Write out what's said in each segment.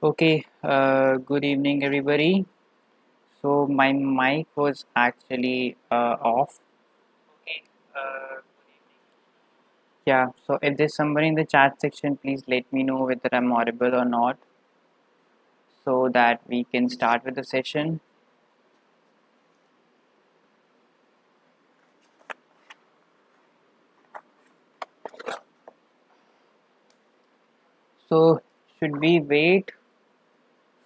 Okay, good evening, everybody. So my mic was actually off. Okay, yeah. So if there's somebody in the chat section, please let me know whether I'm audible or not, so that we can start with the session. So should we wait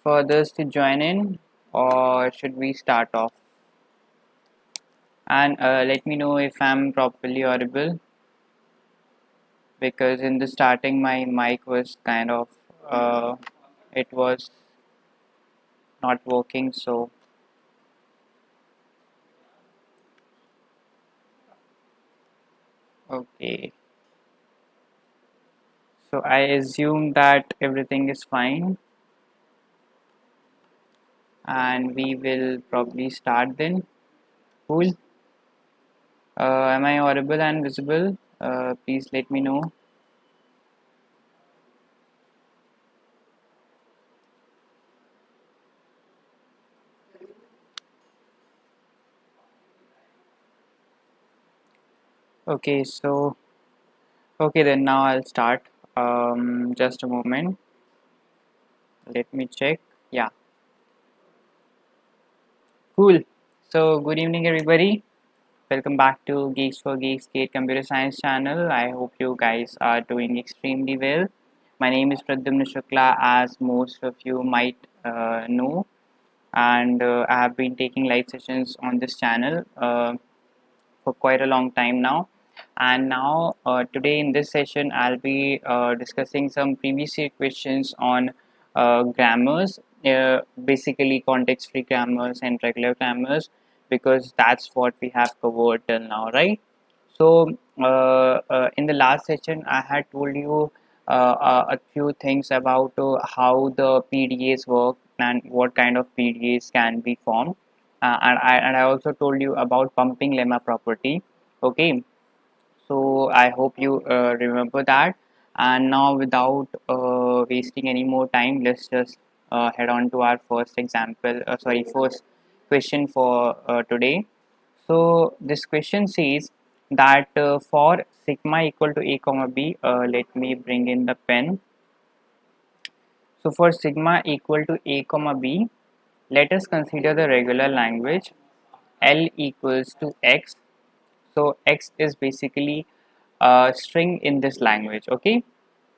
for others to join in, or should we start off? And let me know if I'm properly audible, because in the starting my mic was kind of it was not working. So okay. So I assume that everything is fine, and we will probably start then. Cool. Am I audible and visible? Please let me know. Okay, so okay then now I'll start. Just a moment. Let me check. Yeah, cool. So good evening, everybody. Welcome back to Geeks for Geeks Gate Computer Science channel. I hope you guys are doing extremely well. My name is Praddyumn Shukla, as most of you might know, and I have been taking live sessions on this channel for quite a long time now. And now, today in this session, I'll be discussing some previous year questions on grammars, basically context free grammars and regular grammars, because that's what we have covered till now, right? So, in the last session, I had told you a few things about how the PDAs work and what kind of PDAs can be formed. And I also told you about pumping lemma property. Okay, so I hope you remember that. And now, without wasting any more time, let's just head on to our first example. First question for today. So this question says that for sigma equal to a comma b, let me bring in the pen. So for sigma equal to a comma b, let us consider the regular language L equals to x. So x is basically a string in this language. Okay,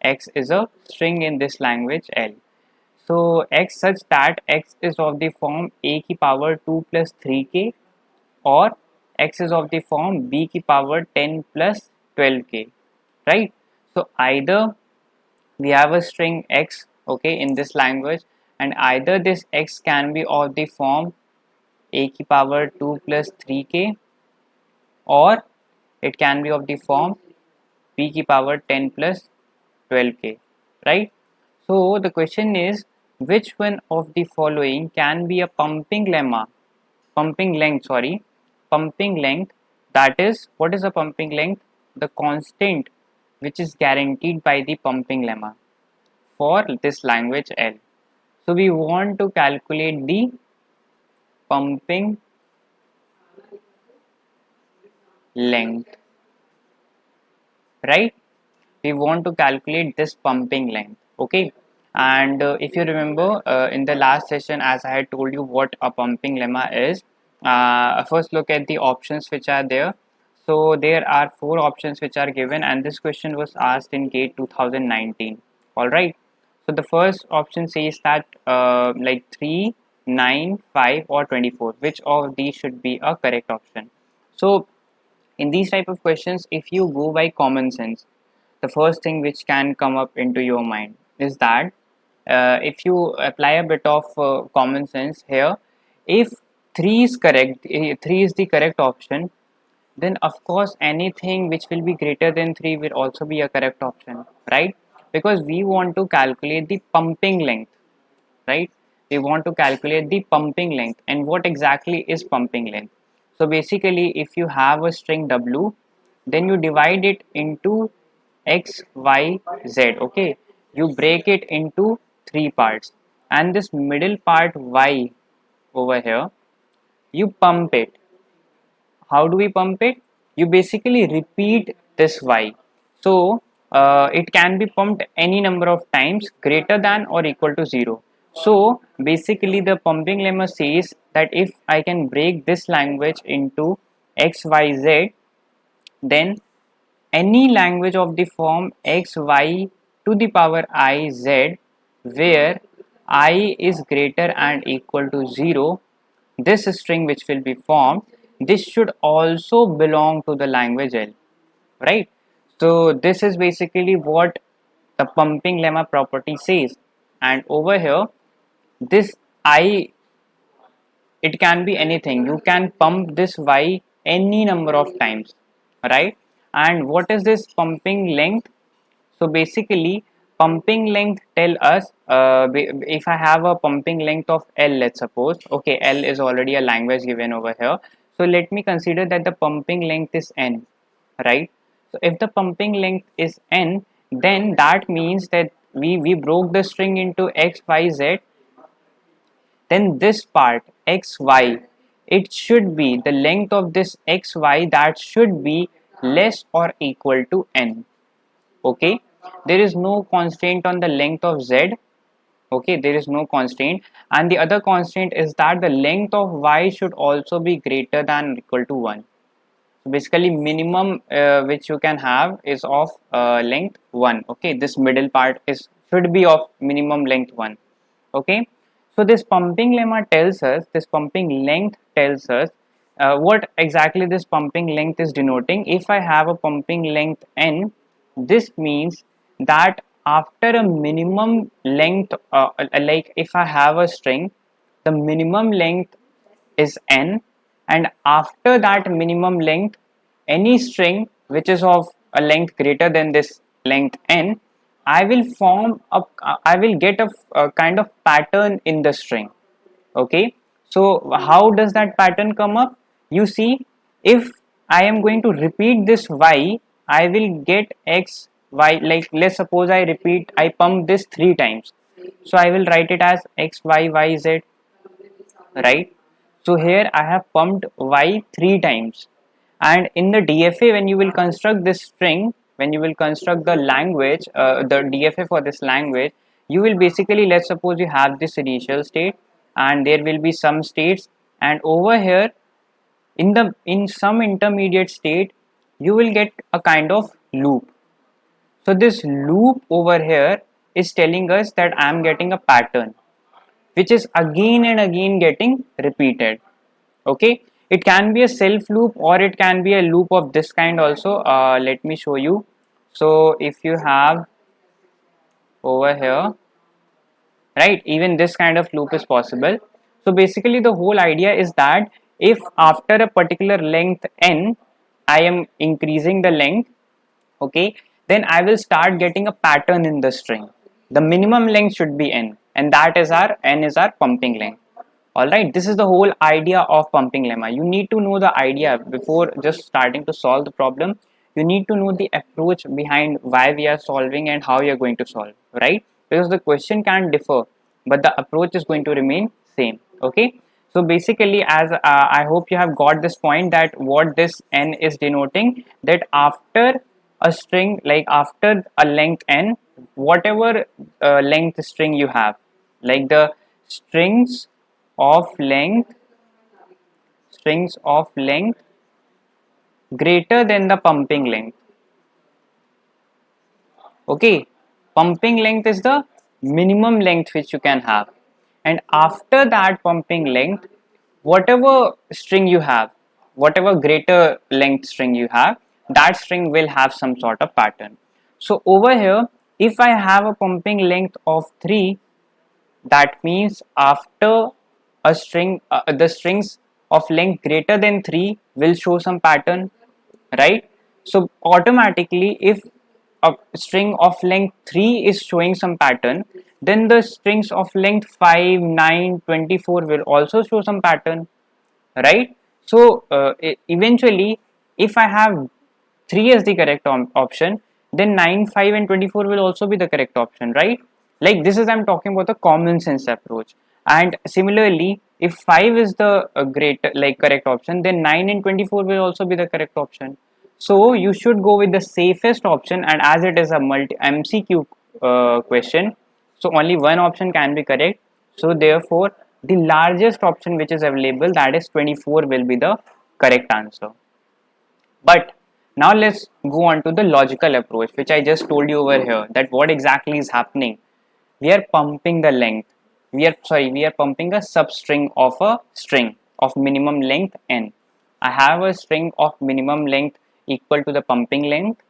x is a string in this language L. So x such that x is of the form a ki power 2 plus 3k, or x is of the form b ki power 10 plus 12k, right? So either we have a string x, okay, in this language, and either this x can be of the form a ki power 2 plus 3k, or it can be of the form b ki power 10 plus 12k, right? So the question is, which one of the following can be a pumping length, that is, what is a pumping length? The constant which is guaranteed by the pumping lemma for this language L. So we want to calculate the pumping length, right? We want to calculate this pumping length, okay? And if you remember, in the last session, as I had told you what a pumping lemma is, first look at the options which are there. So there are 4 options which are given, and this question was asked in GATE 2019. All right, so the first option says that like 3, 9, 5 or 24, which of these should be a correct option? So in these type of questions, if you go by common sense, the first thing which can come up into your mind is that if you apply a bit of common sense here, if 3 is correct, 3 is the correct option, then of course anything which will be greater than 3 will also be a correct option, right? Because we want to calculate the pumping length, right? We want to calculate the pumping length. And what exactly is pumping length? So basically, if you have a string w, then you divide it into x, y, z. Okay, you break it into 3 parts. and this middle part y over here, you pump it. How do we pump it? You basically repeat this y. So it can be pumped any number of times greater than or equal to 0. So basically the pumping lemma says that if I can break this language into x, y, z, then any language of the form x, y to the power I, z, where I is greater and equal to 0, this string which will be formed, this should also belong to the language L, right? So this is basically what the pumping lemma property says. And over here, this I, it can be anything. You can pump this y any number of times, right? And what is this pumping length? So basically, pumping length tell us if I have a pumping length of L, let's suppose, okay, L is already a language given over here. So let me consider that the pumping length is N, right? So if the pumping length is N, then that means that we broke the string into X, Y, Z. Then this part xy, it should be the length of this xy, that should be less or equal to n. Okay, there is no constraint on the length of z. Okay, there is no constraint, and the other constraint is that the length of y should also be greater than or equal to 1. So basically minimum which you can have is of length 1. Okay, this middle part is should be of minimum length 1. Okay, so this pumping lemma tells us, this pumping length tells us what exactly this pumping length is denoting. If I have a pumping length n, this means that after a minimum length, like if I have a string, the minimum length is n, and after that minimum length, any string which is of a length greater than this length n, I will form a, I will get a kind of pattern in the string. Okay, so how does that pattern come up? You see, if I am going to repeat this y, I will get x, y, like let's suppose I pump this 3 times. So I will write it as x, y, y, z, right? So here I have pumped y 3 times, and in the DFA, when you will construct this string, when you will construct the language, the DFA for this language, you will basically, let's suppose you have this initial state and there will be some states, and over here in some intermediate state you will get a kind of loop. So this loop over here is telling us that I am getting a pattern which is again and again getting repeated. Okay, it can be a self loop or it can be a loop of this kind also. Let me show you. So if you have over here, right, even this kind of loop is possible. So basically the whole idea is that if after a particular length n, I am increasing the length, okay, then I will start getting a pattern in the string. The minimum length should be n, and that is our n is our pumping length. Alright, this is the whole idea of pumping lemma. You need to know the idea before just starting to solve the problem. You need to know the approach behind why we are solving and how you are going to solve, right? Because the question can differ, but the approach is going to remain same. Okay, so basically, as I hope you have got this point, that what this n is denoting, that after a string, like after a length n, whatever length string you have, like the strings of length, strings of length greater than the pumping length. Okay, pumping length is the minimum length which you can have, and after that pumping length, whatever string you have, whatever greater length string you have, that string will have some sort of pattern. So over here, if I have a pumping length of 3, that means after a string, the strings of length greater than 3 will show some pattern, right? So automatically, if a string of length 3 is showing some pattern, then the strings of length 5, 9, 24 will also show some pattern, right? So eventually, if I have 3 as the correct option, then 9, 5 and 24 will also be the correct option, right? Like this is I'm talking about the common sense approach. And similarly, if 5 is the great like correct option, then 9 and 24 will also be the correct option. So you should go with the safest option, and as it is a multi MCQ question, so only one option can be correct. So therefore the largest option which is available, that is 24, will be the correct answer. But now let's go on to the logical approach, which I just told you over here, that what exactly is happening. We are pumping the length. We are pumping a substring of a string of minimum length n. I have a string of minimum length equal to the pumping length,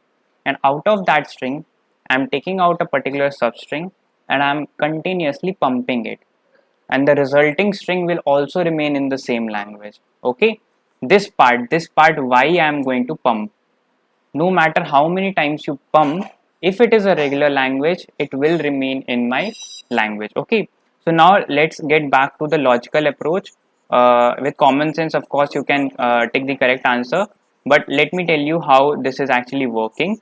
and out of that string, I am taking out a particular substring and I am continuously pumping it, and the resulting string will also remain in the same language. Okay, this part why I am going to pump. No matter how many times you pump, if it is a regular language, it will remain in my language. Okay, so now let's get back to the logical approach. With common sense, of course, you can take the correct answer, but let me tell you how this is actually working.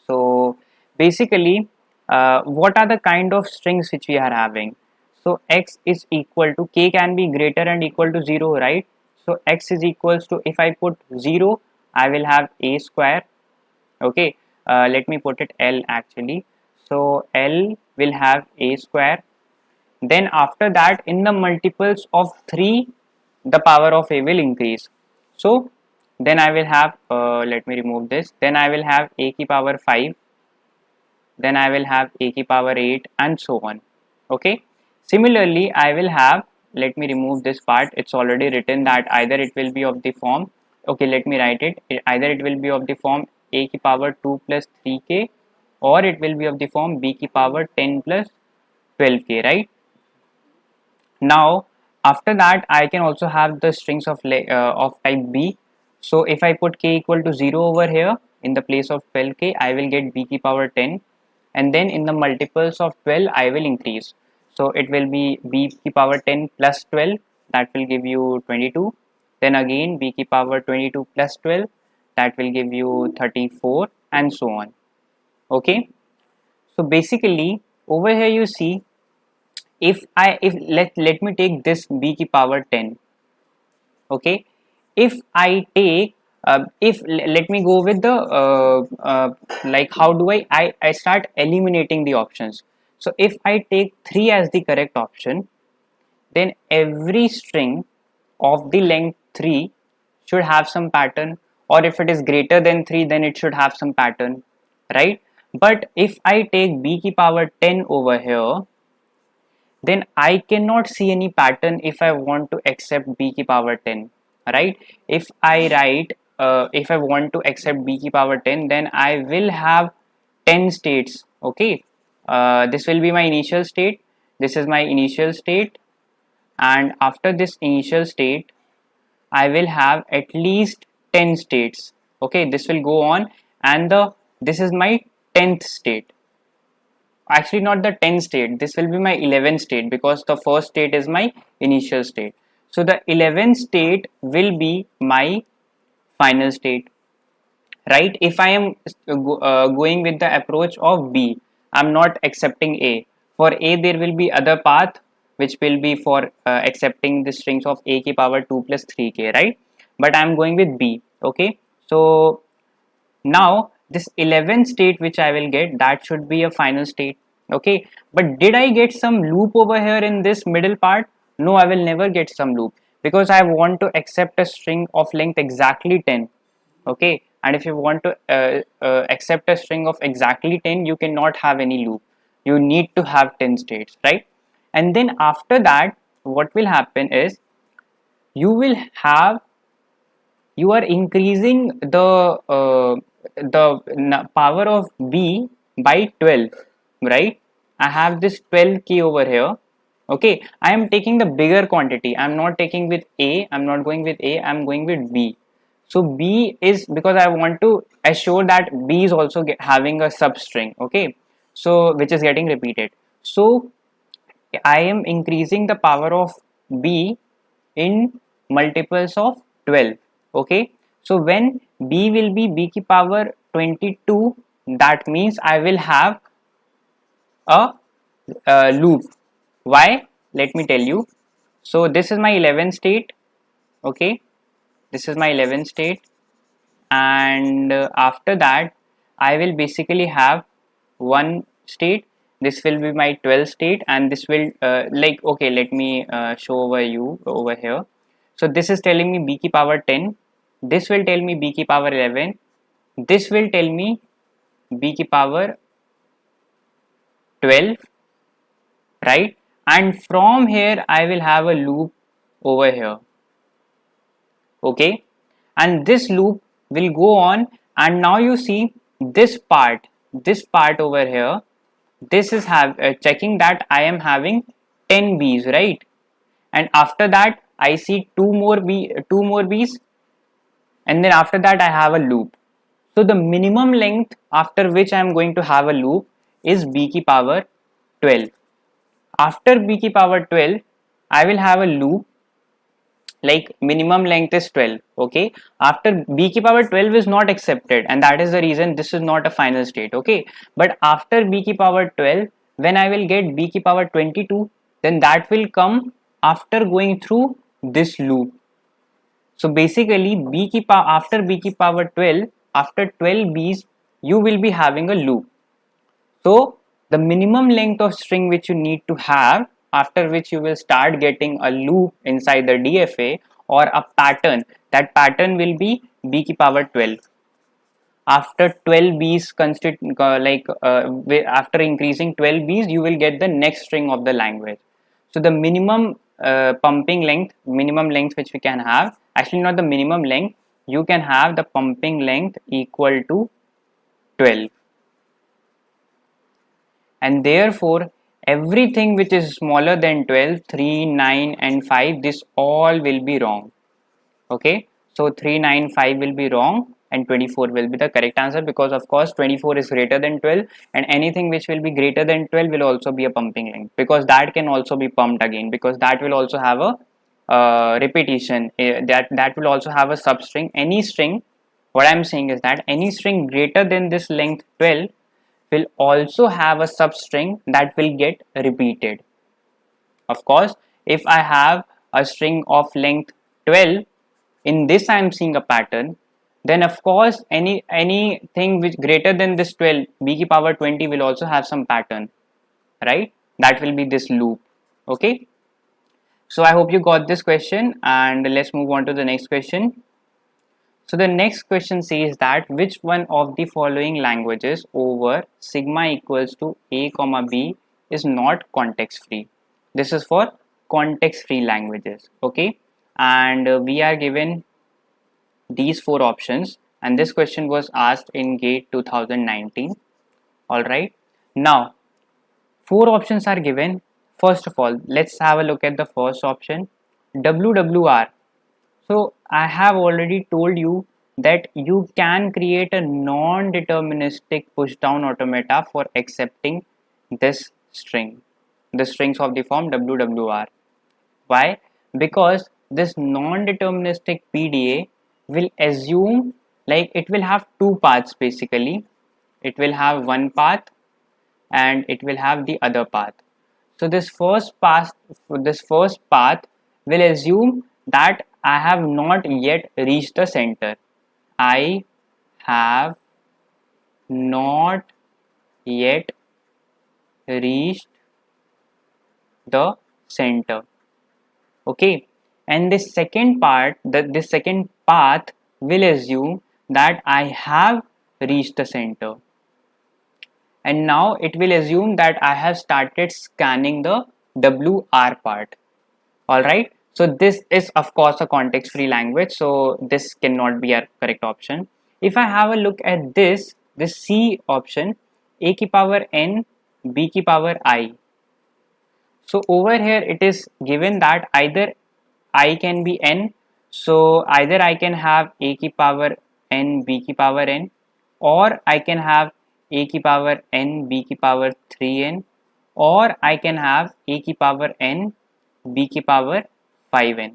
So basically, what are the kind of strings which we are having? So x is equal to, k can be greater and equal to 0, right? So x is equals to, if I put 0, I will have a square. Okay, let me put it L actually. So L will have a square. Then after that, in the multiples of 3, the power of a will increase. So then I will have, let me remove this, then I will have a ki power 5, then I will have a ki power 8, and so on. Okay, similarly I will have, let me remove this part, it's already written that either it will be of the form, okay, let me write it, either it will be of the form a ki power 2 plus 3k, or it will be of the form b ki power 10 plus 12k, right? Now after that, I can also have the strings of type b. So if I put k equal to 0 over here in the place of 12k, I will get b ki power 10, and then in the multiples of 12 I will increase. So it will be b ki power 10 plus 12, that will give you 22, then again b ki power 22 plus 12, that will give you 34, and so on. Okay, so basically over here you see, if let me take this b ki power 10. Okay, if I take if let me go with the like how do I start eliminating the options. So if I take 3 as the correct option, then every string of the length 3 should have some pattern, or if it is greater than 3, then it should have some pattern, right? But if I take b ki power 10 over here, then I cannot see any pattern if I want to accept b ki power 10, right? If I write, if I want to accept b ki power 10, then I will have 10 states. Okay, this will be my initial state, this is my initial state, and after this initial state I will have at least 10 states. Okay, this will go on, and this is my 10th state. Actually not the 10th state, this will be my 11th state, because the first state is my initial state. So the 11th state will be my final state, right? If I am going with the approach of b, I'm not accepting a. For a there will be other path which will be for accepting the strings of a ki power 2 plus 3k, right? But I'm going with b. Okay, so now this 11th state which I will get, that should be a final state. Okay, but did I get some loop over here in this middle part? No, I will never get some loop, because I want to accept a string of length exactly 10. Okay, and if you want to accept a string of exactly 10, you cannot have any loop, you need to have 10 states, right? And then after that, what will happen is, you will have, you are increasing the power of b by 12, right? I have this 12k over here. Okay, I am taking the bigger quantity, I'm not taking with a, I'm not going with a, I'm going with b. So b is, because I want to assure that b is also having a substring, okay, so which is getting repeated. So I am increasing the power of b in multiples of 12. Okay, so when b will be b ki power 22, that means I will have a loop. Why? Let me tell you. So this is my 11th state. Okay, this is my 11th state, and after that I will basically have one state. This will be my 12th state, and this will like, okay, let me show over you over here. So this is telling me b ki power 10, this will tell me b ki power 11, this will tell me b ki power 12, right? And from here I will have a loop over here. Okay, and this loop will go on, and now you see this part over here, this is checking that I am having 10 bees, right? And after that I see two more bees, and then after that I have a loop. So the minimum length after which I am going to have a loop is b ki power 12. After b ki power 12 I will have a loop, like minimum length is 12. Okay, after b ki power 12 is not accepted, and that is the reason this is not a final state. Okay, but after b ki power 12, when I will get b ki power 22, then that will come after going through this loop. So basically after b ki power 12, after 12 b's you will be having a loop. So the minimum length of string which you need to have, after which you will start getting a loop inside the DFA or a pattern, that pattern will be b ki power 12. After 12 b's after increasing 12 b's you will get the next string of the language. So the minimum minimum length which we can have, actually not the minimum length, you can have the pumping length equal to 12. And therefore everything which is smaller than 12, 3, 9 and 5, this all will be wrong. Okay, so 3, 9, 5 will be wrong, and 24 will be the correct answer, because of course 24 is greater than 12, and anything which will be greater than 12 will also be a pumping length, because that can also be pumped again, because that will also have a repetition, that will also have a substring. Any string, what I am saying is that any string greater than this length 12 will also have a substring that will get repeated. Of course, if I have a string of length 12, in this I am seeing a pattern, then of course anything which greater than this 12, b ki power 20 will also have some pattern, right? That will be this loop. Okay, so I hope you got this question, and let's move on to the next question. So the next question says that which one of the following languages over sigma equals to a comma b is not context free. This is for context free languages. Okay, and we are given these four options, and this question was asked in GATE 2019. All right, now four options are given. First of all, let's have a look at the first option, WWR. So I have already told you that you can create a non-deterministic push-down automata for accepting this string, the strings of the form WWR. Why? Because this non-deterministic PDA will assume, like, it will have two paths basically. It will have one path and it will have the other path. So this first path will assume that I have not yet reached the center. I have not yet reached the center. Okay, and this second part, this second path will assume that I have reached the center, and now it will assume that I have started scanning the WR part. Alright, so this is of course a context free language, so this cannot be a correct option. If I have a look at this C option, a ki power n, b ki power I. So over here it is given that either I can be n, so either I can have a ki power n, b ki power n, or I can have a ki power n, b ki power 3n, or I can have a ki power n, b ki power 5n,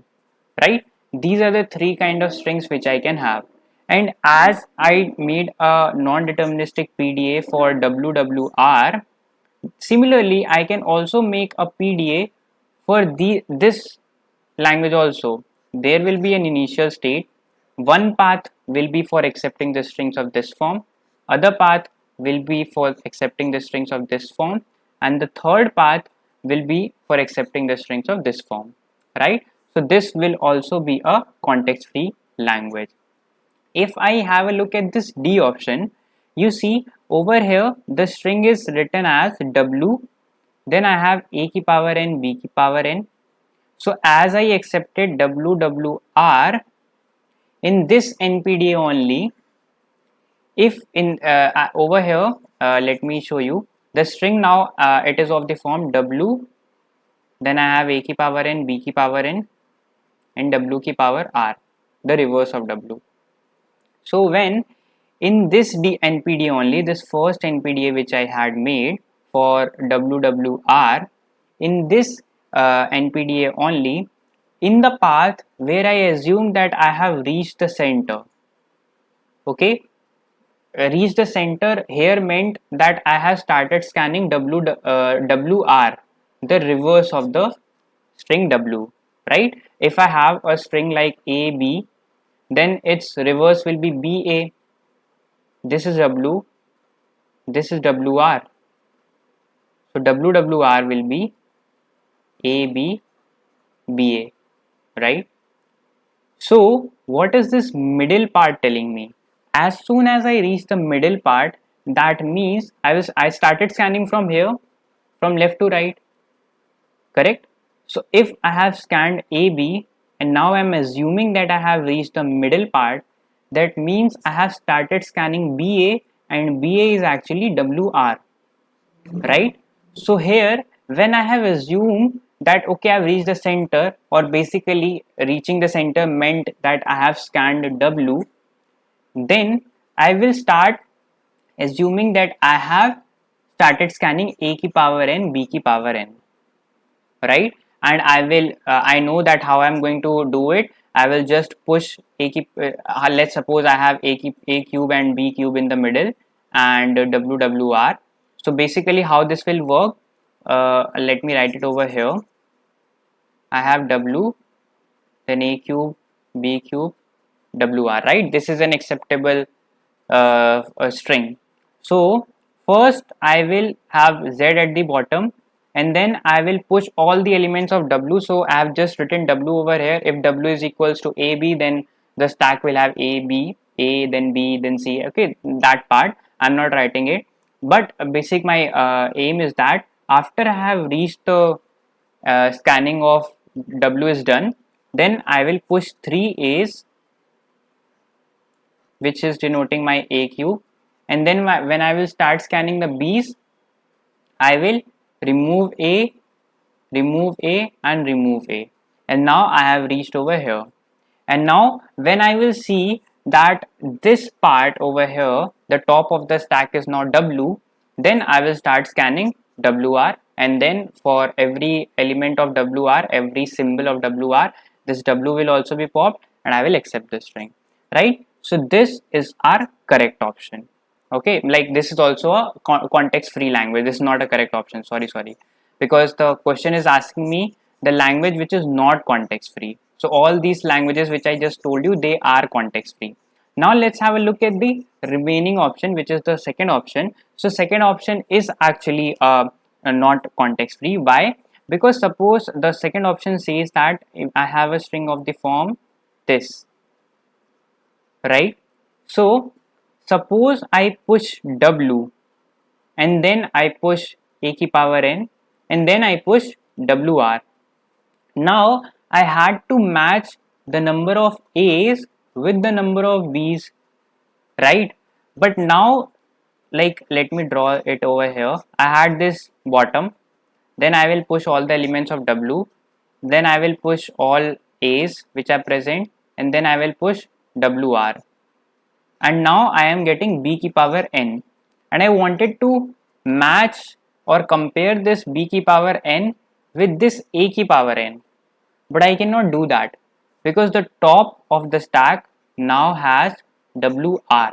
right? These are the three kind of strings which I can have. And as I made a non-deterministic PDA for WWR, Similarly, I can also make a PDA for this language also. There will be an initial state. One path will be for accepting the strings of this form, other path will be for accepting the strings of this form, and the third path will be for accepting the strings of this form, right? So this will also be a context free language. If I have a look at this D option, you see over here the string is written as W, then I have A ki power n, B ki power n. So as I accepted WWR in this NPDA only, if in over here, let me show you the string now, it is of the form W, then I have A ki power n, B ki power n, and W ki power R, the reverse of W. So when in this NPDA only, this first NPDA which I had made for WWR, in this NPDA only, in the path where I assume that I have reached the center, okay, reach the center here meant that I have started scanning WR, the reverse of the string W, right? If I have a string like AB, then its reverse will be BA. This is W, this is WR. So WWR will be AB, BA, right? So what is this middle part telling me? As soon as I reach the middle part, that means I started scanning from here, from left to right, correct? So if I have scanned AB and now I am assuming that I have reached the middle part, that means I have started scanning BA, and BA is actually WR, right? So here when I have assumed that okay, I've reached the center, or basically reaching the center meant that I have scanned W, then I will start assuming that I have started scanning A ki power n, B ki power n, right? And I know that how I'm going to do it. I will just push let's suppose I have A cube and B cube in the middle, and WWR. So basically how this will work, let me write it over here. I have W, then A cube, B cube, WR, right? This is an acceptable string. So first I will have Z at the bottom, and then I will push all the elements of W. So I have just written W over here. If W is equals to AB, then the stack will have A, then B, then C. Okay, that part I'm not writing it, but basic my aim is that after I have reached the scanning of W is done, then I will push 3 A's, which is denoting my A cube, and then when I will start scanning the B's, I will remove A, and remove A, and now I have reached over here. And now when I will see that this part over here, the top of the stack is now W, then I will start scanning WR, and then for every element of WR, every symbol of WR, this W will also be popped, and I will accept the string, right? So this is our correct option. Okay, like this is also a context free language. This is not a correct option, sorry, because the question is asking me the language which is not context free. So all these languages which I just told you, they are context free. Now let's have a look at the remaining option, which is the second option. So second option is actually not context free. Why? Because suppose the second option says that if I have a string of the form this, right? So suppose I push W, and then I push A ki power n, and then I push WR. Now I had to match the number of A's with the number of B's, right? But now, like, let me draw it over here. I had this bottom, then I will push all the elements of W, then I will push all A's which are present, and then I will push WR. And now I am getting B ki power n, and I wanted to match or compare this B ki power n with this A ki power n, but I cannot do that because the top of the stack now has WR.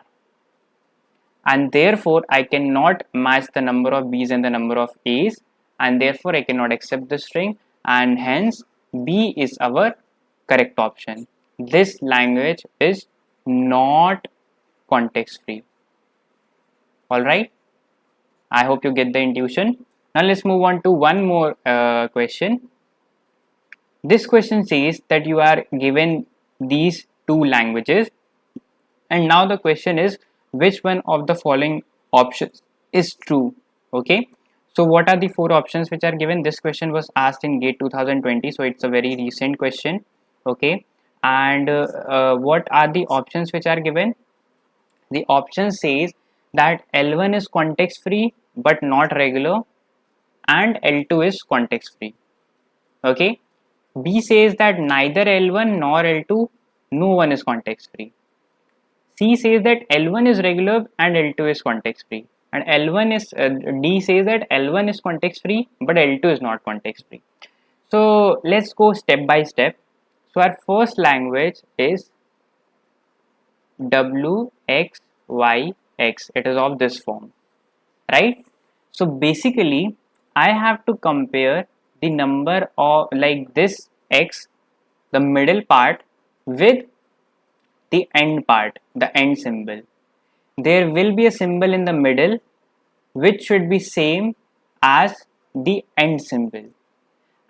and therefore I cannot match the number of B's and the number of A's, and therefore I cannot accept the string, and hence B is our correct option. This language is not context free. Alright, I hope you get the intuition. Now let's move on to one more question. This question says that you are given these two languages, and now the question is which one of the following options is true. Okay, so what are the four options which are given? This question was asked in GATE 2020, so it's a very recent question. Okay, and what are the options which are given? The option says that L1 is context free but not regular, and L2 is context free. Okay, B says that neither L1 nor L2, no one is context free. C says that L1 is regular and L2 is context free, and L1 is D says that L1 is context free but L2 is not context free. So let's go step by step. So our first language is WXYX. It is of this form, right? So basically I have to compare the number of like this X, the middle part, with the end part, the end symbol. There will be a symbol in the middle which should be same as the end symbol,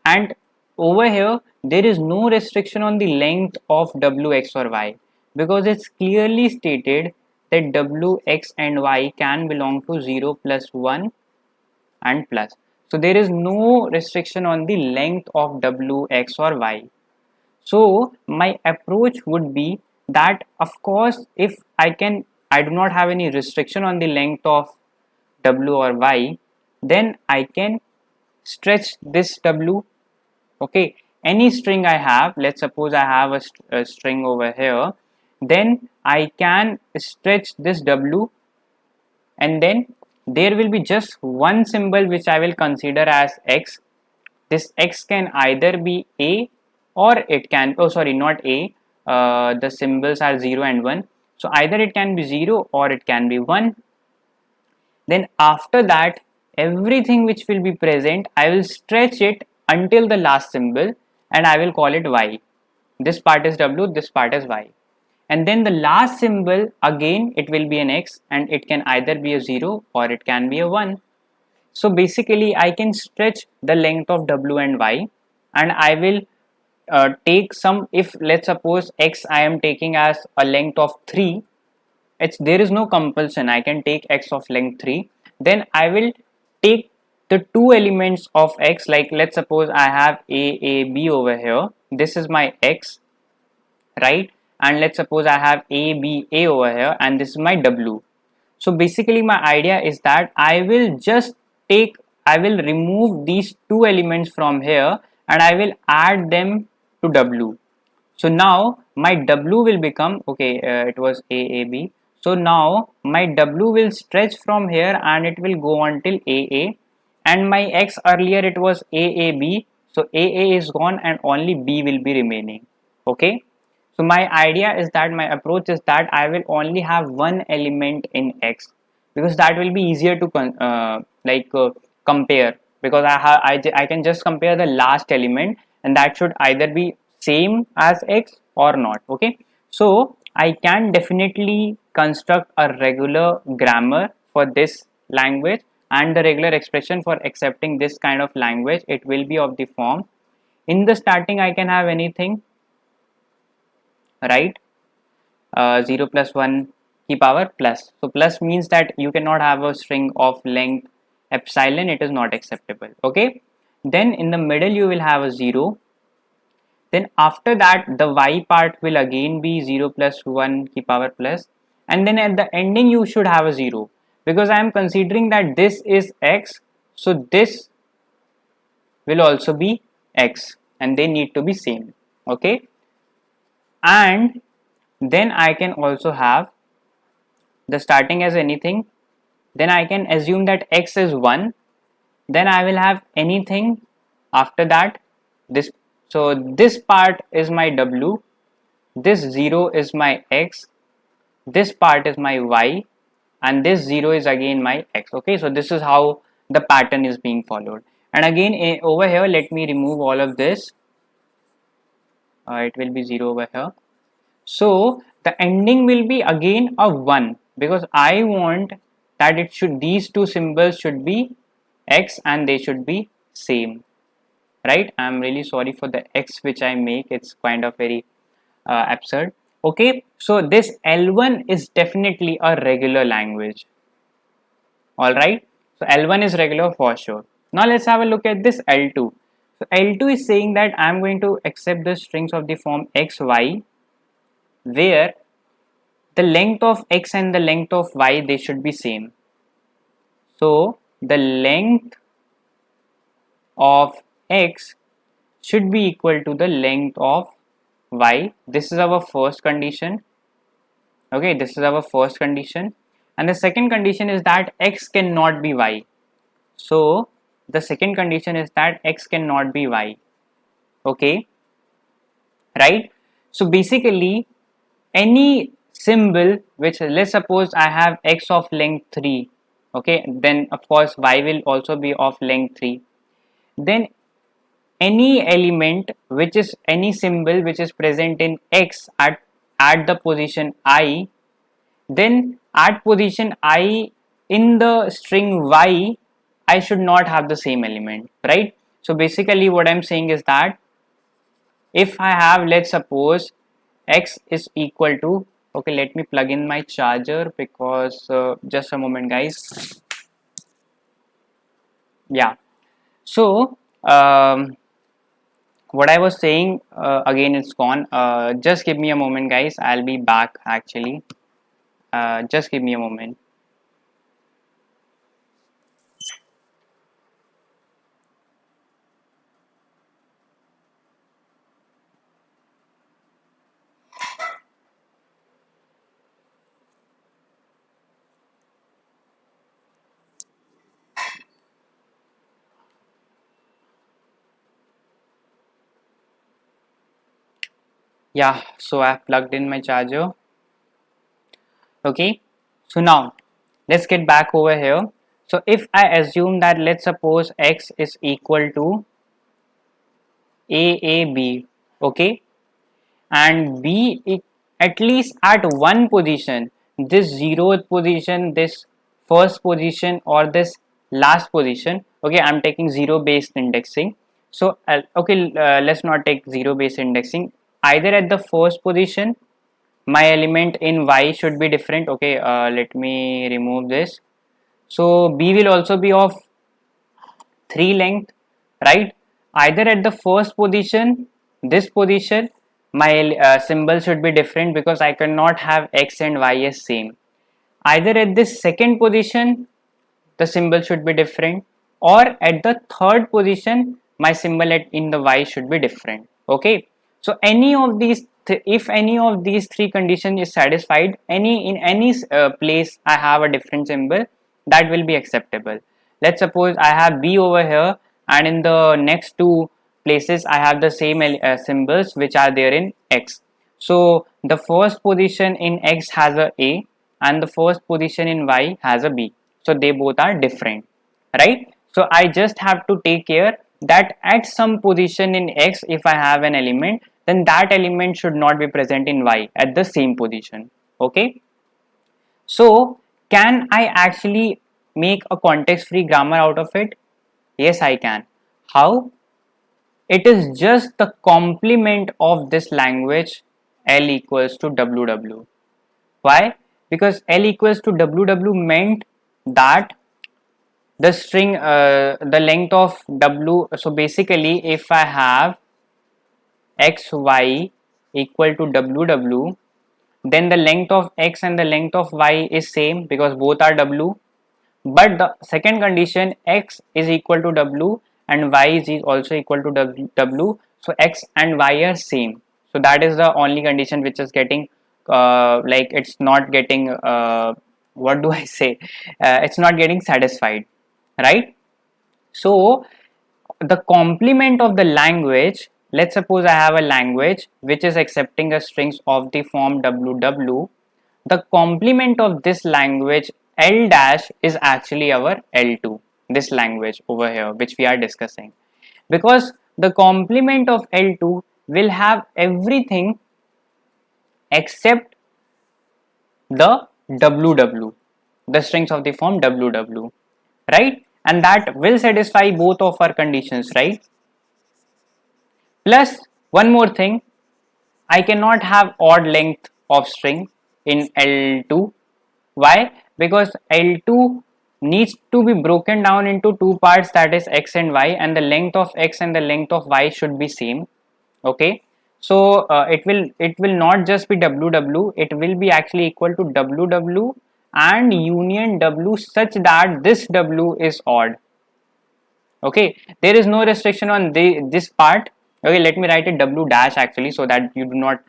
and over here there is no restriction on the length of W, X or Y, because it's clearly stated that W, X and Y can belong to 0, plus 1 and plus. So there is no restriction on the length of W, X or Y. So my approach would be that, of course, if I do not have any restriction on the length of W or Y, then I can stretch this W. Okay, any string I have, let's suppose I have a string over here, then I can stretch this W, and then there will be just one symbol which I will consider as X. This X can either be A, or it can, oh sorry, not A, the symbols are 0 and 1, so either it can be 0 or it can be 1. Then after that, everything which will be present, I will stretch it until the last symbol, and I will call it Y. This part is W, this part is Y, and then the last symbol again it will be an X, and it can either be a 0 or it can be a 1. So basically I can stretch the length of W and Y, and I will take some, if let's suppose X I am taking as a length of 3, there is no compulsion, I can take X of length 3, then I will take the two elements of X, like let's suppose I have A, B over here, this is my X, right, and let's suppose I have A, B, A over here, and this is my W. So basically my idea is that I will remove these two elements from here, and I will add them to W. So now my W will become, okay, it was A, B. So now my W will stretch from here and it will go until AA, and my X earlier it was AAB. So AA is gone and only B will be remaining. Okay. So my idea is that, my approach is that I will only have one element in X, because that will be easier to compare, because I can just compare the last element, and that should either be same as X or not. Okay, so I can definitely construct a regular grammar for this language, and the regular expression for accepting this kind of language, it will be of the form, in the starting I can have anything, right, 0 plus 1 की power plus. So plus means that you cannot have a string of length epsilon, it is not acceptable. Okay, then in the middle you will have a 0, then after that the y part will again be 0 plus 1 की power plus, and then at the ending you should have a 0, because I am considering that this is X, so this will also be X, and they need to be same. Okay, and then I can also have the starting as anything, then I can assume that X is 1, then I will have anything after that, this, so this part is my W, this 0 is my X, this part is my Y, and this 0 is again my x. Okay, so this is how the pattern is being followed. And again over here, let me remove all of this. It will be 0 over here. So the ending will be again a 1, because I want that it should, these two symbols should be x and they should be same, right? I'm really sorry for the x which I make, it's kind of very absurd. Okay, so this L1 is definitely a regular language. All right, so L1 is regular for sure. Now let's have a look at this L2. So L2 is saying that I'm going to accept the strings of the form x, y, where the length of x and the length of y, they should be same. So the length of x should be equal to the length of y. This is our first condition. Okay, this is our first condition. And the second condition is that x cannot be y. So the second condition is that x cannot be y. Okay, right? So basically any symbol which, let's suppose I have x of length 3, okay, then of course y will also be of length 3. Then any element which is, any symbol which is present in x at the position I, then at position I in the string y, I should not have the same element, right? So basically what I'm saying is that if I have, let's suppose x is equal to, okay, let me plug in my charger, because just a moment guys. Yeah, so what I was saying, again it's gone. Just give me a moment guys, I'll be back actually. Just give me a moment. Yeah, so I've plugged in my charger. Okay, so now let's get back over here. So if I assume that, let's suppose x is equal to AAB, okay, and B at least at one position, this 0th position, this first position, or this last position. Okay, I'm taking 0 based indexing. So okay, let's not take 0 based indexing. Either at the first position, my element in y should be different. Okay, let me remove this. So B will also be of 3 length, right? Either at the first position, this position, my symbol should be different, because I cannot have x and y as same. Either at this second position, the symbol should be different, or at the third position, my symbol in the y should be different. Okay, so any of these if any of these three conditions is satisfied, in any place I have a different symbol, that will be acceptable. Let's suppose I have B over here, and in the next two places I have the same symbols which are there in x. So the first position in x has a and the first position in y has a b, so they both are different, right? So I just have to take care that at some position in x, if I have an element, then that element should not be present in y at the same position. Okay, so can I actually make a context free grammar out of it? Yes, I can. How? It is just the complement of this language, L equals to WW. Why? Because L equals to WW meant that the string, the length of W, so basically if I have XY equal to WW, then the length of X and the length of Y is same, because both are W. But the second condition, X is equal to W and Y is also equal to W, so X and Y are same. So that is the only condition which is getting like it's not getting what do I say, it's not getting satisfied, right? So the complement of the language, let's suppose I have a language which is accepting a strings of the form WW. The complement of this language L dash is actually our L2, this language over here which we are discussing, because the complement of L2 will have everything except the WW, the strings of the form WW, right? And that will satisfy both of our conditions, right? Plus one more thing, I cannot have odd length of string in L2. Why? Because L2 needs to be broken down into two parts, that is x and y, and the length of x and the length of y should be same. Okay, so it will not just be WW, it will be actually equal to WW and union W such that this W is odd. Okay, there is no restriction on this part. Okay, let me write it W dash actually, so that you do not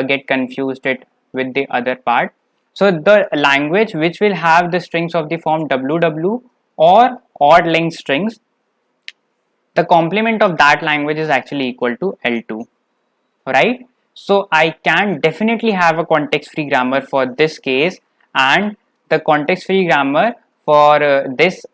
get confused it with the other part. So the language which will have the strings of the form WW or odd length strings, the complement of that language is actually equal to L2, right? So I can definitely have a context free grammar for this case, and the context free grammar for this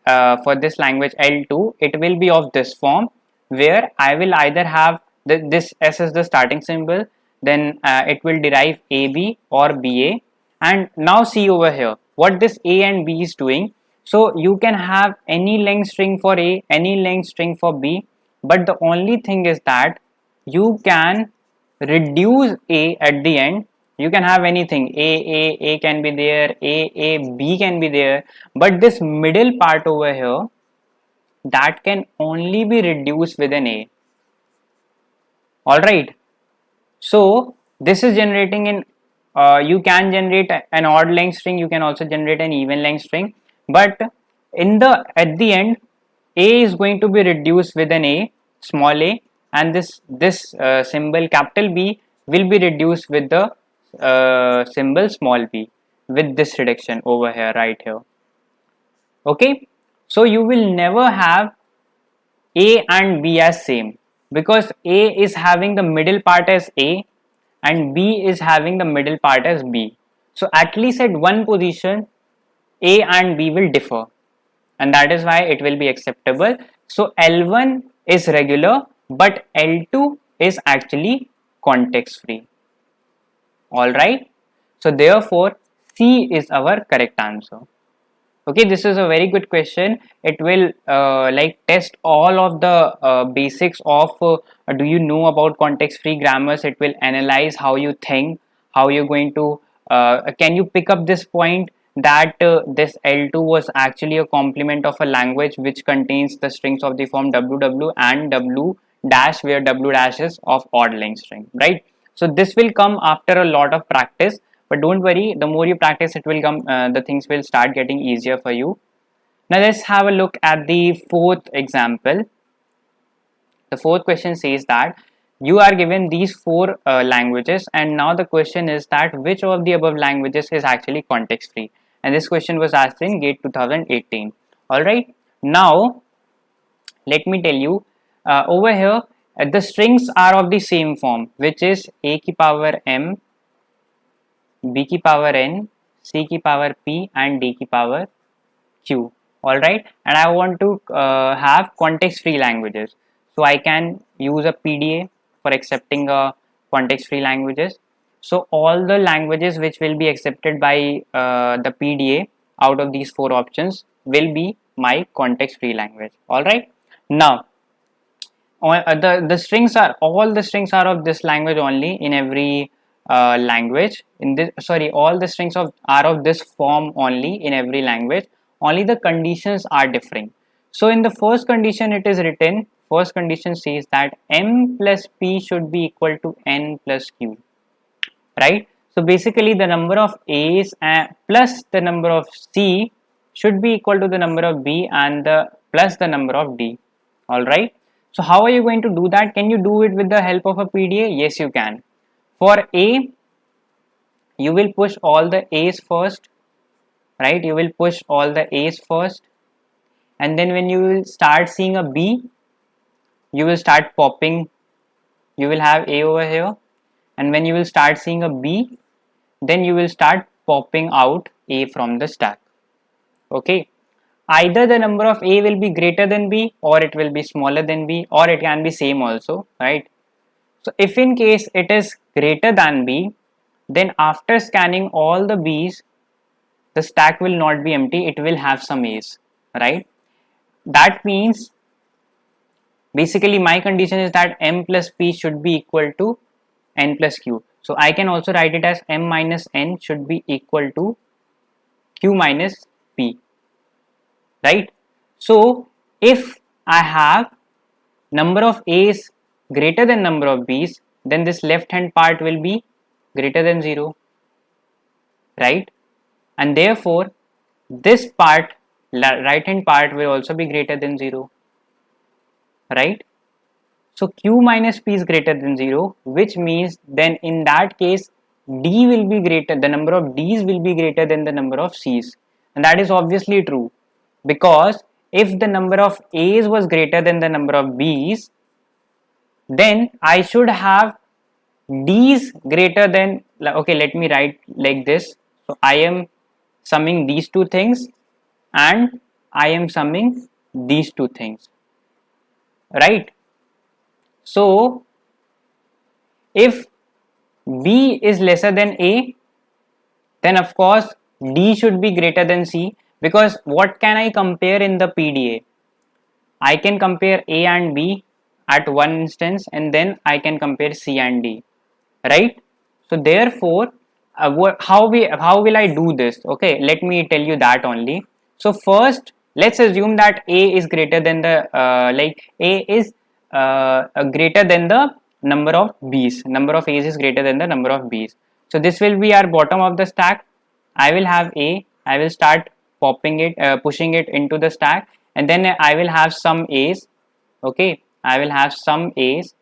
language L2, it will be of this form, where I will either have this S as the starting symbol, then it will derive AB or BA. And now see over here what this A and B is doing. So you can have any length string for A, any length string for B, but the only thing is that you can reduce A at the end. You can have anything, A can be there, B can be there, but this middle part over here, that can only be reduced with an A. Alright, so this is generating in you can generate an odd length string, you can also generate an even length string, but at the end A is going to be reduced with an A, small a, and this symbol capital B will be reduced with the symbol small b, with this reduction over here, right here. Okay, so you will never have A and B as same, because A is having the middle part as A and B is having the middle part as B. So at least at one position A and B will differ, and that is why it will be acceptable. So L1 is regular, but L2 is actually context free. Alright, so therefore C is our correct answer. Okay, this is a very good question. It will like test all of the basics of do you know about context free grammars. It will analyze how you think, how you're going to can you pick up this point that this L2 was actually a complement of a language which contains the strings of the form WW and W dash, where W dash is of odd length string, right? So this will come after a lot of practice, but don't worry, the more you practice, it will come, the things will start getting easier for you. Now let's have a look at the fourth example. The fourth question says that you are given these four languages, and now the question is that which of the above languages is actually context free, and this question was asked in GATE 2018. Alright, now let me tell you, over here the strings are of the same form, which is a ki power m, b ki power n, c ki power p, and d ki power q. Alright, and I want to have context free languages, so I can use a PDA for accepting context free languages. So all the languages which will be accepted by the PDA out of these four options will be my context free language. Alright, now the strings are, all the strings are of this language only in every language. In this, sorry, all the strings are of this form only in every language. Only the conditions are differing. So in the first condition it is written, first condition says that m plus p should be equal to n plus q, right? So basically the number of a's plus the number of c should be equal to the number of b and the plus the number of d. All right, so how are you going to do that? Can you do it with the help of a PDA? Yes, you can. For a, you will push all the a's first, right? You will push all the a's first, and then when you will start seeing a b, you will start popping, you will have a over here, and when you will start seeing a b, then you will start popping out a from the stack. Okay, either the number of A will be greater than B, or it will be smaller than B, or it can be same also, right? So if in case it is greater than B, then after scanning all the B's, the stack will not be empty, it will have some A's, right? That means basically my condition is that M plus P should be equal to N plus Q. So I can also write it as M minus N should be equal to Q minus P, right? So if I have number of A's greater than number of B's, then this left hand part will be greater than 0, right? And therefore this part, right hand part, will also be greater than 0, right? So Q minus P is greater than 0, which means then in that case D will be greater, the number of D's will be greater than the number of C's, and that is obviously true, because if the number of A's was greater than the number of B's, then I should have D's greater than, okay, let me write like this. So I am summing these two things and I am summing these two things, right? So if B is lesser than A, then of course D should be greater than C, because what can I compare in the PDA? I can compare A and B at one instance, and then I can compare C and D, right? So therefore how will I do this? Okay, let me tell you that only. So first let's assume that A is greater than the A is greater than the number of B's, number of A's is greater than the number of B's. So this will be our bottom of the stack. I will have A, I will start popping it, pushing it into the stack, and then I will have some A's. Okay, I will have some A's,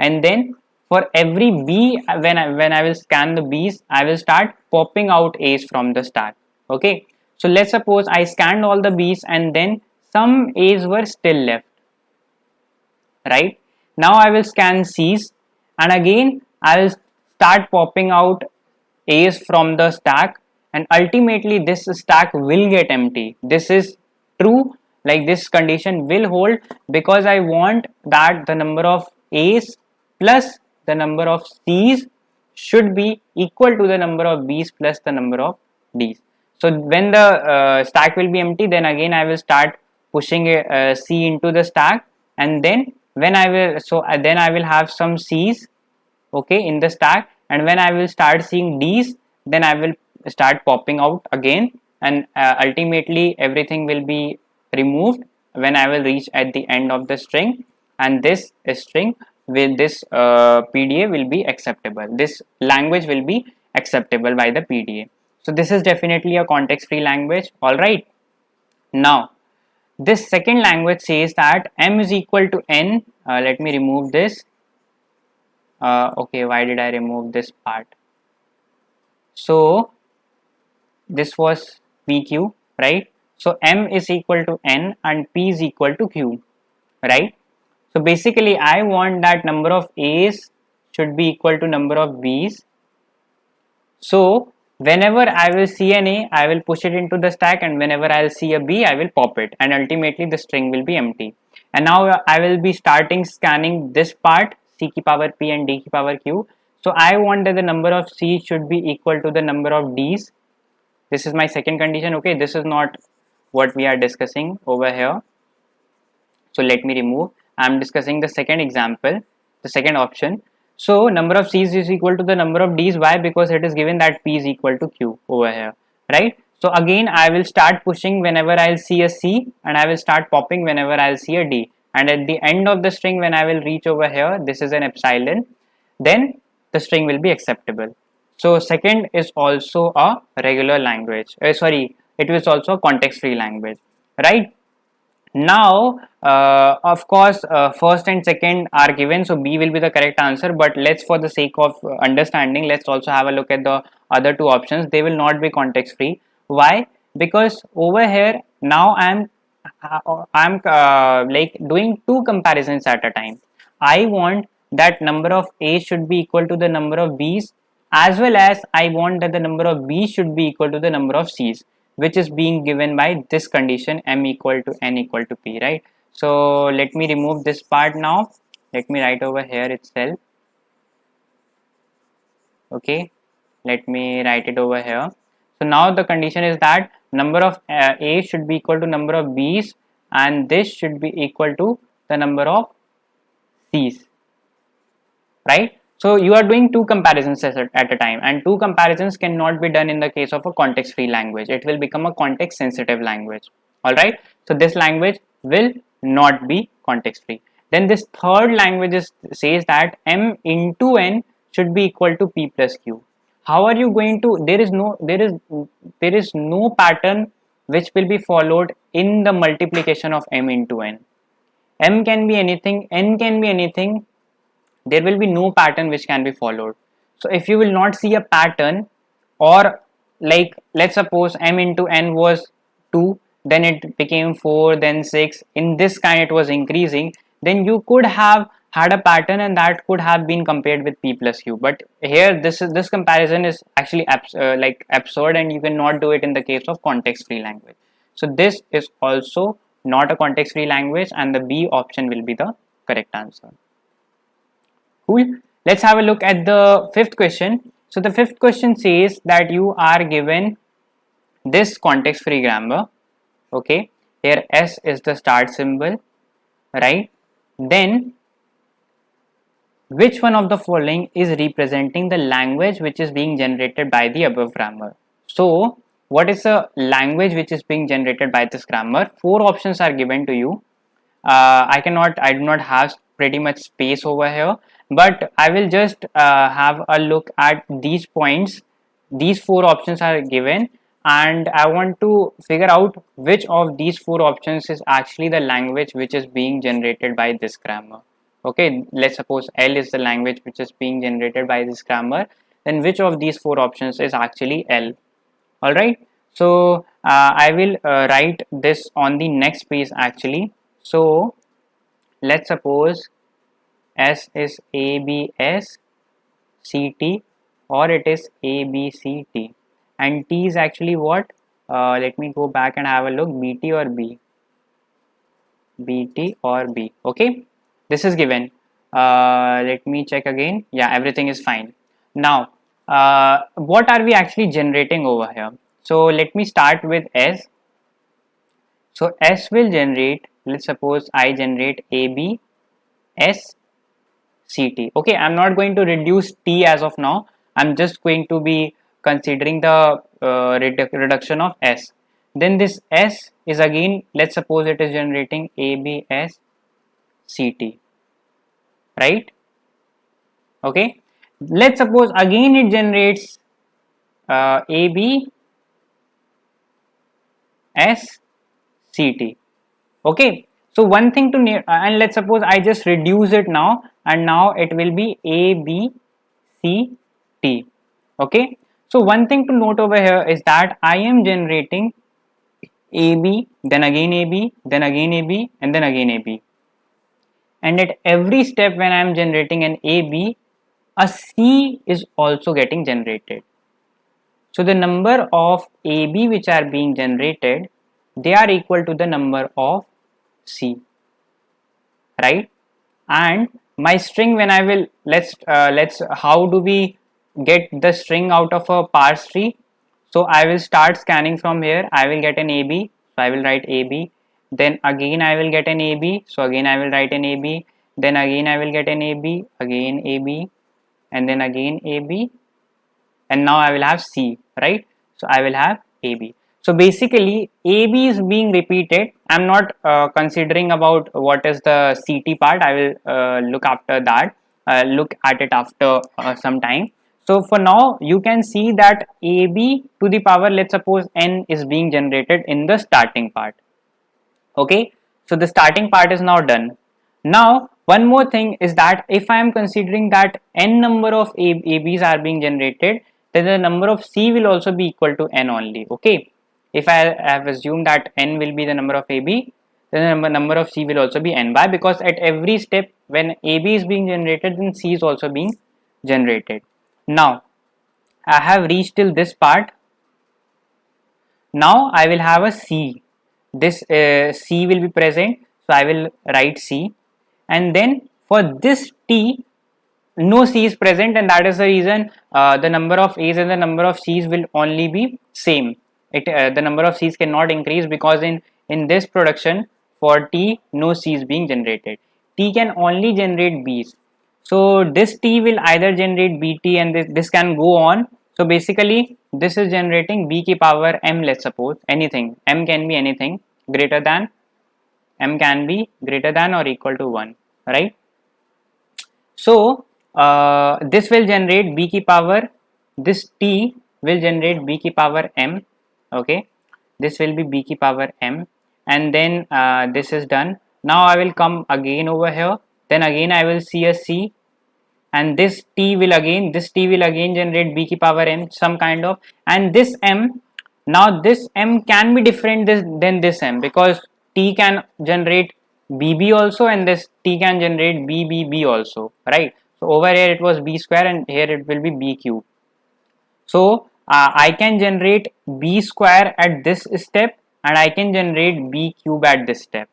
and then for every B, when I will scan the B's, I will start popping out A's from the stack. Okay, so let's suppose I scanned all the B's and then some A's were still left, right? Now I will scan C's, and again I will start popping out A's from the stack, and ultimately this stack will get empty. This is true, like this condition will hold, because I want that the number of A's plus the number of C's should be equal to the number of B's plus the number of D's. So when the stack will be empty, then again I will start pushing C into the stack, and then when I will, then I will have some C's, okay, in the stack, and when I will start seeing D's, then I will start popping out again, and ultimately everything will be removed when I will reach at the end of the string, and this string with this PDA will be acceptable. This language will be acceptable by the PDA. So this is definitely a context free language. All right. Now this second language says that M is equal to N. Let me remove this. Okay, why did I remove this part? So this was PQ, right? So M is equal to N and P is equal to Q, right? So basically I want that number of A's should be equal to number of B's. So whenever I will see an A, I will push it into the stack, and whenever I will see a B, I will pop it, and ultimately the string will be empty. And now I will be starting scanning this part, C ki power P and D ki power Q. So I want that the number of C should be equal to the number of D's. This is my second condition. Okay, this is not what we are discussing over here. So let me remove. I am discussing the second example, the second option. So number of C's is equal to the number of D's. Why? Because it is given that P is equal to Q over here, right? So again I will start pushing whenever I will see a C, and I will start popping whenever I will see a D, and at the end of the string when I will reach over here, this is an epsilon, then the string will be acceptable. So second is also a regular language, it was also a context free language, right? Now of course first and second are given, so B will be the correct answer, but let's, for the sake of understanding, let's also have a look at the other two options. They will not be context free. Why? Because over here now I'm like doing two comparisons at a time. I want that number of A should be equal to the number of B's, as well as I want that the number of B's should be equal to the number of C's. which is being given by this condition m equal to n equal to p, right? So let me remove this part now. Let me write over here itself. Okay, let me write it over here. So now the condition is that number of a should be equal to number of b's, and this should be equal to the number of c's, right? So you are doing two comparisons at a time, and two comparisons cannot be done in the case of a context free language. It will become a context sensitive language. All right, so this language will not be context free. Then this third language says that m into n should be equal to p plus q. How are you going to, there is no pattern which will be followed in the multiplication of m into n. M can be anything, n can be anything, there will be no pattern which can be followed. So if you will not see a pattern, or like let's suppose m into n was 2, then it became 4, then 6, in this kind it was increasing, then you could have had a pattern and that could have been compared with p plus q. But here this comparison is actually absurd, and you cannot do it in the case of context free language. So this is also not a context free language, and the B option will be the correct answer. Cool. Let's have a look at the fifth question. So the fifth question says that you are given this context free grammar. Okay, here S is the start symbol, right? Then which one of the following is representing the language which is being generated by the above grammar? So what is the language which is being generated by this grammar? Four options are given to you. I do not have pretty much space over here, but I will just have a look at these points. These four options are given, and I want to figure out which of these four options is actually the language which is being generated by this grammar. Okay, let's suppose L is the language which is being generated by this grammar. Then which of these four options is actually L? All right, so I will write this on the next page actually. So let's suppose S is ABS CT, or it is ABCT, and T is actually what? Let me go back and have a look. BT or B? BT or B? Okay, this is given. Let me check again. Yeah, everything is fine. Now what are we actually generating over here? So let me start with S. So S will generate, let's suppose I generate AB S CT. Okay, I'm not going to reduce T as of now. I'm just going to be considering the reduction of S. Then this S is again, let's suppose it is generating ABS CT, right? Okay, let's suppose again it generates AB S CT. Okay, so one thing to and let's suppose I just reduce it now, and now it will be A B C T. Okay, so one thing to note over here is that I am generating AB, then again AB, then again AB, and then again AB, and at every step when I am generating an AB, a C is also getting generated. So the number of AB which are being generated, they are equal to the number of C, right? And my string, when I will, let's how do we get the string out of a parse tree? So I will start scanning from here. I will get an AB, so I will write AB. Then again I will get an AB, so again I will write an AB. Then again I will get an AB, again AB, and then again AB, and now I will have C, right? So I will have AB. So basically AB is being repeated. I'm not considering about what is the CT part. I will look after that, look at it after some time. So for now you can see that AB to the power, let's suppose n, is being generated in the starting part. Okay, so the starting part is now done. Now one more thing is that if I am considering that n number of ABs are being generated, then the number of C will also be equal to n only. Okay, if I have assumed that n will be the number of AB, then the number of C will also be n. Why? Because at every step when AB is being generated, then C is also being generated. Now I have reached till this part. Now I will have a C. This C will be present, so I will write C, and then for this T, no C is present, and that is the reason the number of A's and the number of C's will only be same. The number of C's cannot increase, because in this production for T, no C is being generated. T can only generate B's. So this T will either generate BT, and this can go on. So basically this is generating B ki power M, let's suppose, anything. M can be anything greater than, M can be greater than or equal to 1, right? So this will generate B ki power, this T will generate B ki power M, okay, this will be B ki power M, and then this is done. Now I will come again over here, then again I will see a C, and this T will again generate B ki power M, some kind of, and this M, now this M can be different than this M, because T can generate BB also, and this T can generate BBB also, right? So over here it was B square, and here it will be B cube. So I can generate B square at this step, and I can generate B cube at this step.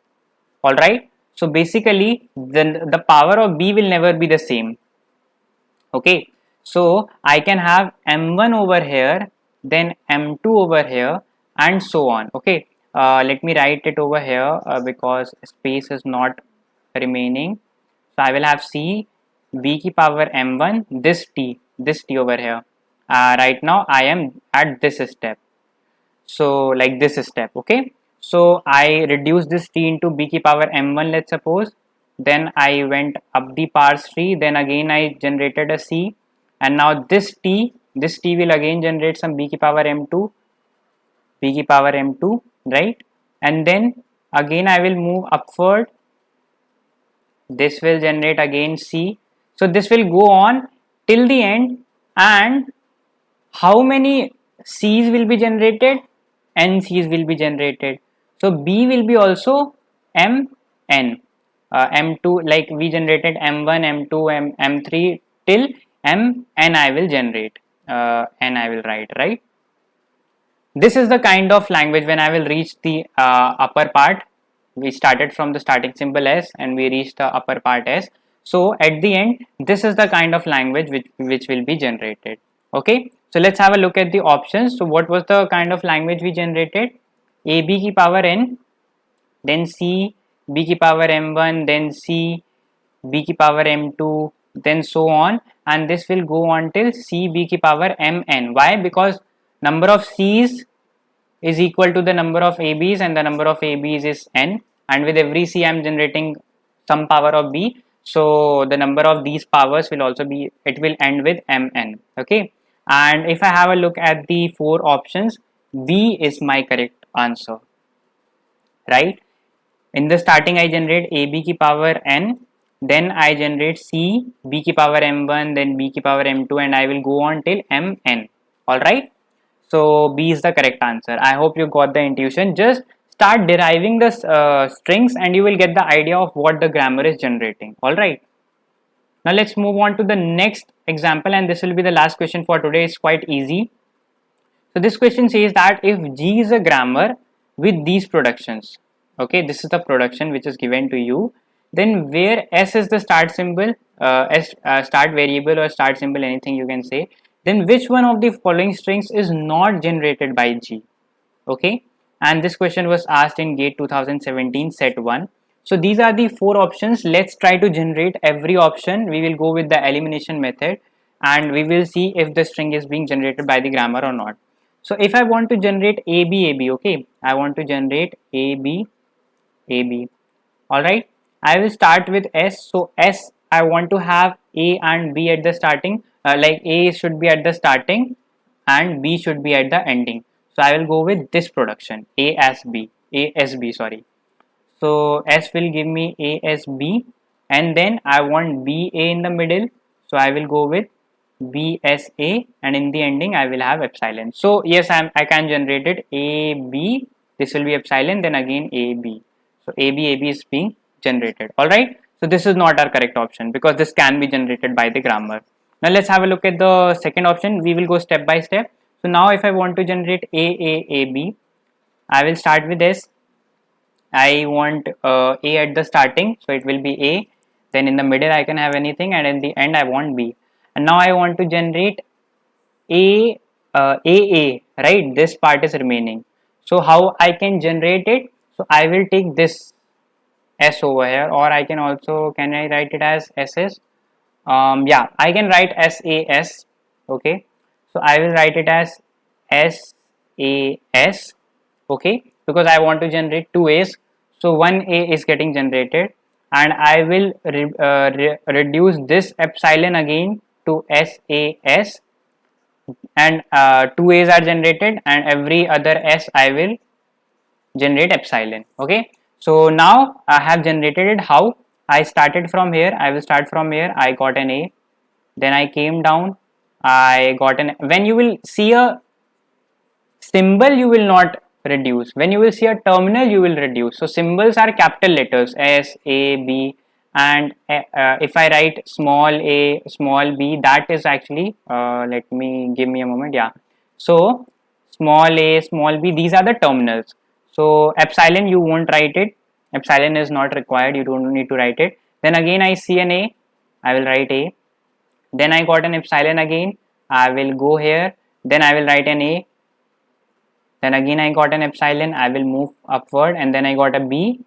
Alright, so basically the power of B will never be the same. Okay, so I can have M1 over here, then M2 over here, and so on. Okay, let me write it over here because space is not remaining. So I will have C B ki power M1, this T over here. Right now I am at this step, so like this step. Okay, so I reduce this T into B ki power M1, let's suppose, then I went up the parse tree, then again I generated a C, and now this T will again generate some B ki power M2, right? And then again I will move upward, this will generate again C. So this will go on till the end, and how many C's will be generated? N C's will be generated. So B will be also M N. M2, like we generated M1, M2, M3 till Mn I will generate, N I will write, right? This is the kind of language when I will reach the upper part. We started from the starting symbol S and we reached the upper part S. So at the end, this is the kind of language which will be generated. Okay, so let's have a look at the options. So what was the kind of language we generated? A B ki power N, then C B ki power M1, then C B ki power M2, then so on, and this will go on till C B ki power Mn. Why? Because number of C's is equal to the number of ABs, and the number of ABs is N, and with every C I am generating some power of B, so the number of these powers will also be, it will end with Mn. Okay, and if I have a look at the four options, B is my correct answer, right? In the starting I generate A B ki power N, then I generate C B ki power M1, then B ki power M2, and I will go on till Mn. Alright, so B is the correct answer. I hope you got the intuition. Just start deriving the strings and you will get the idea of what the grammar is generating. Alright, now let's move on to the next example, and this will be the last question for today. It's quite easy. So this question says that if G is a grammar with these productions, okay, this is the production which is given to you, then where S is the start symbol, start variable or start symbol, anything you can say, then which one of the following strings is not generated by G? Okay, and this question was asked in GATE 2017 set 1. So these are the four options. Let's try to generate every option. We will go with the elimination method and we will see if the string is being generated by the grammar or not. So if I want to generate AB, okay, I want to generate AB, alright, I will start with S. So S, I want to have A and B at the starting, like A should be at the starting and B should be at the ending. So I will go with this production, ASB, sorry. So S will give me ASB, and then I want BA in the middle, so I will go with BSA, and in the ending I will have epsilon. So yes, I can generate it AB, this will be epsilon, then again AB. So AB is being generated. Alright, so this is not our correct option because this can be generated by the grammar. Now let's have a look at the second option. We will go step by step. So now if I want to generate AAAB, I will start with S. I want A at the starting, so it will be A. Then in the middle I can have anything, and in the end I want B. And now I want to generate A, AA, right? This part is remaining. So how I can generate it? So I will take this S over here, or I can also, can I write it as SS? Yeah, I can write SAS. Okay, so I will write it as SAS. Okay, because I want to generate two A's, so one A is getting generated, and I will reduce this epsilon again to SAS, and two A's are generated, and every other S I will generate epsilon. Okay, so now I have generated it. How? I started from here. I will start from here. I got an A, then I came down, I got an, when you will see a symbol you will not reduce, when you will see a terminal you will reduce. So symbols are capital letters S, A, B, and if I write small a, small b, that is actually let me, give me a moment, yeah, so small a, small b, these are the terminals. So epsilon you won't write it, epsilon is not required, you don't need to write it. Then again I see an A, I will write A, then I got an epsilon again, I will go here, then I will write an A, then again I got an epsilon, I will move upward, and then I got a B,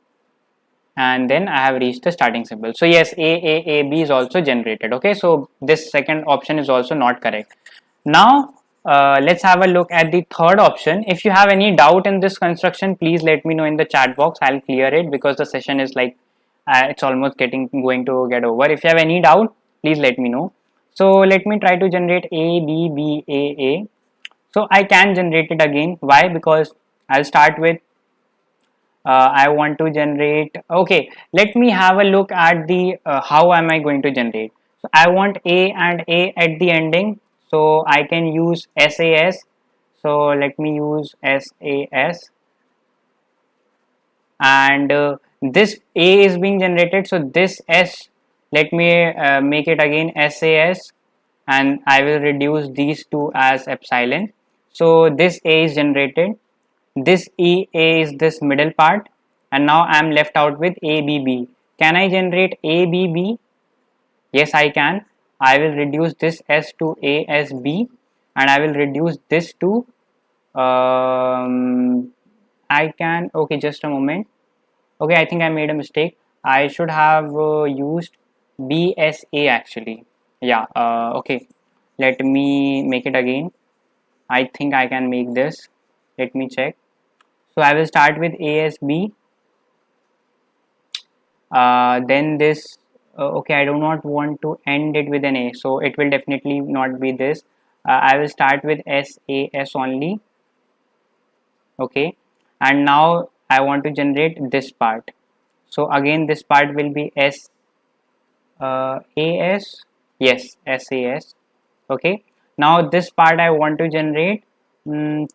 and then I have reached the starting symbol. So yes, A, B is also generated. Okay, so this second option is also not correct. Now let's have a look at the third option. If you have any doubt in this construction, please let me know in the chat box. I'll clear it because the session is like it's almost going to get over. If you have any doubt, please let me know. So let me try to generate A, B, B, A. So I can generate it again. Why? Because I'll start with I want to generate. Okay, let me have a look at the how am I going to generate. So I want A and A at the ending. So I can use SAS. So let me use SAS, and this A is being generated. So this S, let me make it again SAS, and I will reduce these two as epsilon. So this A is generated, this EA is this middle part, and now I am left out with ABB. Can I generate ABB? Yes, I can. I will reduce this S to ASB, and I will reduce this to I can, okay, just a moment. Okay, I think I made a mistake. I should have used BSA actually. Yeah, okay, let me make it again. I think I can make this. Let me check. So I will start with ASB, then this, okay, I do not want to end it with an A, so it will definitely not be this. I will start with SAS only. Okay, and now I want to generate this part. So again this part will be AS, yes, SAS. Okay, now this part I want to generate.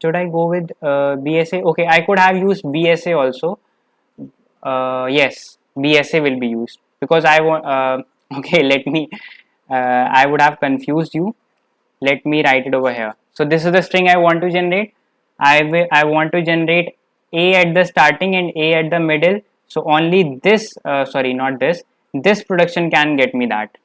Should I go with BSA? Okay, I could have used BSA also. Yes, BSA will be used because I want. Okay, let me. I would have confused you. Let me write it over here. So this is the string I want to generate. I want to generate A at the starting and A at the middle. So only this. Sorry, not this. This production can get me that.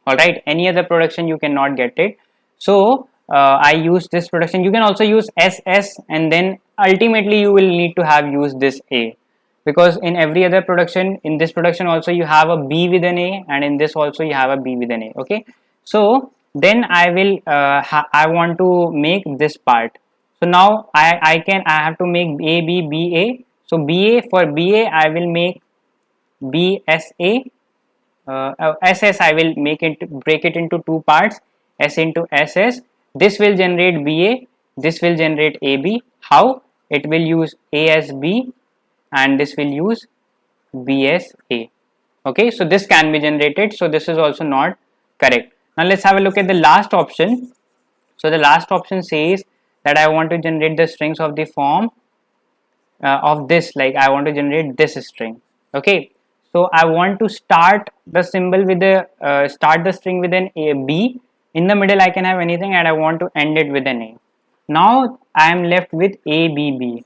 All right. Any other production you cannot get it. So I use this production. You can also use SS, and then ultimately you will need to have used this A, because in every other production, in this production also you have a B with an A, and in this also you have a B with an A. Okay, so then I will I want to make this part. So now I have to make A B B A. So BA, for BA I will make BSA. SS I will make it, break it into two parts, S into SS. This will generate BA, this will generate AB. How? It will use ASB, and this will use BSA. Okay, so this can be generated. So this is also not correct. Now let's have a look at the last option. So the last option says that I want to generate the strings of the form of this, like I want to generate this string. Okay, so I want to start the symbol with a start the string with an A, B. In the middle I can have anything, and I want to end it with an A. Now I am left with ABB.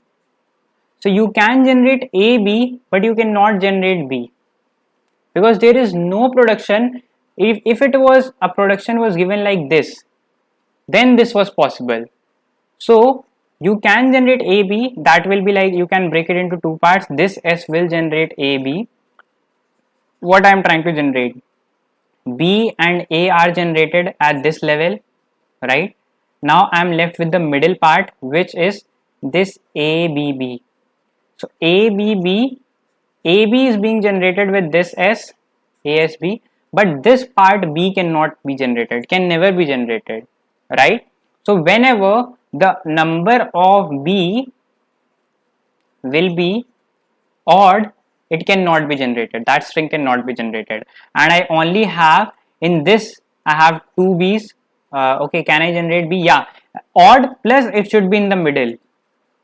So you can generate A, B, but you cannot generate B, because there is no production. If it was a production was given like this, then this was possible. So you can generate AB, that will be like, you can break it into two parts. This S will generate AB. What I am trying to generate, B and A are generated at this level, right? Now I am left with the middle part, which is this ABB. So ABB, AB is being generated with this S, ASB, but this part B cannot be generated, can never be generated, right? So whenever the number of B will be odd, it cannot be generated, that string cannot be generated. And I only have, in this I have two B's. Okay, can I generate B? Yeah, odd plus it should be in the middle.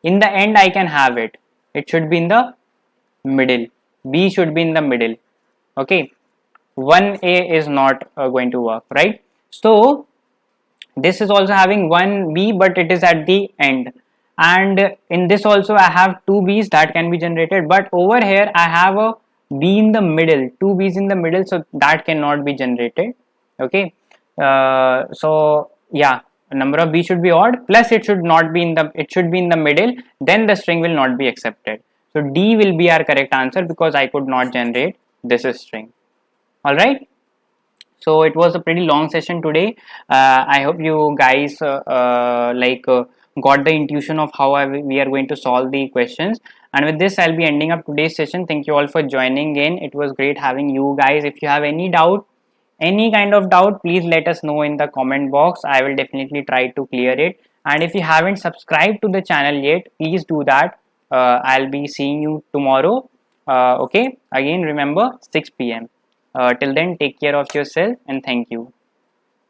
In the end I can have it, it should be in the middle, B should be in the middle. Okay, 1A is not going to work, right? So this is also having 1B, but it is at the end. And in this also I have two B's that can be generated, but over here I have a B in the middle, two B's in the middle, so that cannot be generated. Okay, so yeah, number of B should be odd, plus it should not be in the, it should be in the middle, then the string will not be accepted. So D will be our correct answer, because I could not generate this string. All right. So it was a pretty long session today. I hope you guys got the intuition of how we are going to solve the questions. And with this, I'll be ending up today's session. Thank you all for joining in. It was great having you guys. If you have any doubt, any kind of doubt, please let us know in the comment box. I will definitely try to clear it. And if you haven't subscribed to the channel yet, please do that. I'll be seeing you tomorrow. Okay, again remember, 6 p.m. Till then, take care of yourself and thank you.